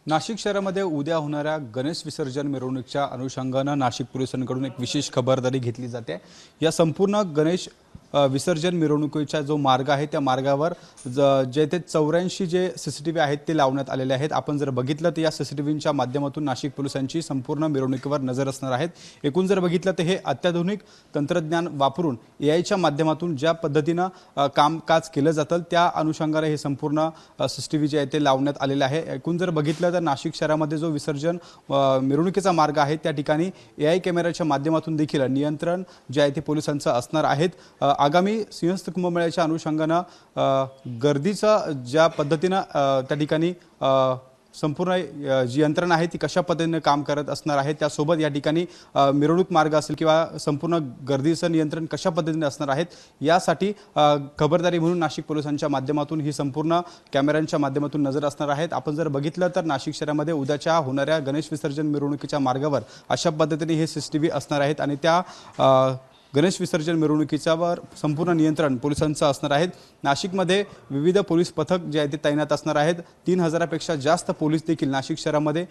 नाशिक शहरामध्ये उद्या होणाऱ्या गणेश विसर्जन मिरवणुकीच्या अनुषंगानं नाशिक पोलिसांकडून एक विशेष खबरदारी घेतली जाते। या संपूर्ण गणेश विसर्जन मिरवणुकीचा जो मार्ग आहे त्या मार्गावर जे ते 84 जे सीसीटीव्ही आहेत ते लावण्यात आलेले आहेत। आपण जर बघितलं तर या सीसीटीव्हीच्या माध्यमातून नाशिक पोलिसांची संपूर्ण मिरवणुकीवर नजर असणार आहेत। एकूण जर बघितलं तर हे अत्याधुनिक तंत्रज्ञान वापरून एआयच्या माध्यमातून ज्या पद्धतीनं कामकाज केलं जातं त्या अनुषंगाने हे संपूर्ण सीसीटीव्ही जे आहे ते लावण्यात आलेले आहे। एकूण जर बघितलं तर नाशिक शहरामध्ये जो विसर्जन मिरवणुकीचा मार्ग आहे त्या ठिकाणी एआय कॅमेराच्या माध्यमातून देखील नियंत्रण जे आहे ते पोलिसांचं असणार आहेत। आगामी सिंहस्थ कुंभमेळ्याच्या अनुषंगानं गर्दीचा ज्या पद्धतीनं त्या ठिकाणी संपूर्ण जी यंत्रणा आहे ती कशा पद्धतीने काम करत असणार आहे, त्यासोबत या ठिकाणी मिरवणूक मार्ग असेल किंवा संपूर्ण गर्दीचं नियंत्रण कशा पद्धतीने असणार आहेत यासाठी खबरदारी म्हणून नाशिक पोलिसांच्या माध्यमातून ही संपूर्ण कॅमेऱ्यांच्या माध्यमातून नजर असणार आहेत। आपण जर बघितलं तर नाशिक शहरामध्ये उद्याच्या होणाऱ्या गणेश विसर्जन मिरवणुकीच्या मार्गावर अशा पद्धतीने हे सीसीटीव्ही असणार आहेत आणि त्या गणेश विसर्जन मिरवणुकीच्यावर संपूर्ण नियंत्रण पोलिसांचं असणार आहे। नाशिकमध्ये विविध पोलीस पथक जे आहे ते तैनात असणार आहेत। 3000पेक्षा जास्त पोलीस देखील नाशिक शहरामध्ये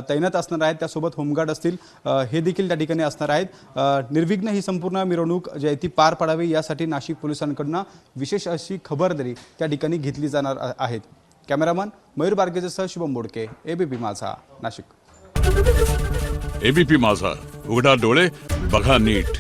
तैनात असणार आहेत। त्यासोबत होमगार्ड असतील हे देखील त्या ठिकाणी असणार आहेत। निर्विघ्न ही संपूर्ण मिरवणूक जी आहे ती पार पडावी यासाठी नाशिक पोलिसांकडून विशेष अशी खबरदारी त्या ठिकाणी घेतली जाणार आहे। कॅमेरामन मयूर बारगेसह शुभम बोडके, एबीपी माझा, नाशिक। एबीपी माझा, उघडा डोळे बघा नीट।